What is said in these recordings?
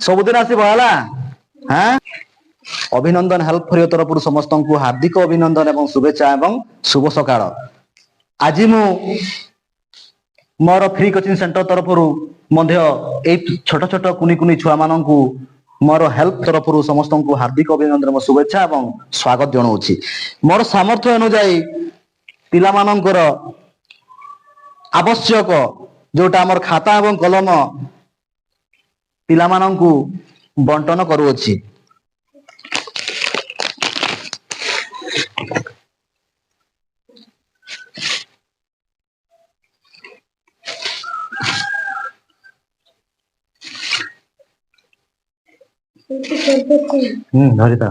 सबुदिन आसब है हाँ अभिनंदन हेल्प फॉर तरफ समस्त को हार्दिक अभिनंदन एवं शुभेच्छा एवं शुभ सकाळ। आज मु मोर फ्री कोचिंग सेंटर तरफ छोट छोट कुनी कुनी छुआ मान मोर हेल्प तरफ समस्त को हार्दिक अभिनंदन एवं शुभेच्छा एवं स्वागत जनाऊँगी। मोर सामर्थ्य अनुजाई पिला मानकर आवश्यक जोटा आमर खाता एवं कलम पिला माननकु बंटन करूअछि। धरिता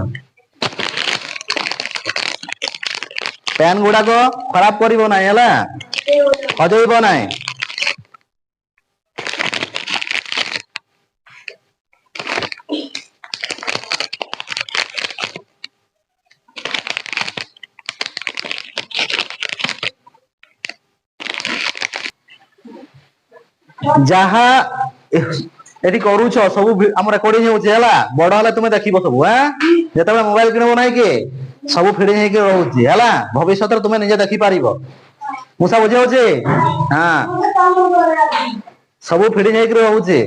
पेन गुड़ाक खराब करिवो नाही हला हजेइबो नाही। जहा एटी करूछ सब हमर रेकॉर्डिंग होउछ हला बड़ हला तुमे देखिबो सब हां जेतबे मोबाइल किनबो नाही के सब फिडिंग हे के रहउछि हला भविष्य रे तुमे निजे देखि पारिबो मुसा बुझे होछे हां सब फिडिंग हे के रहउछि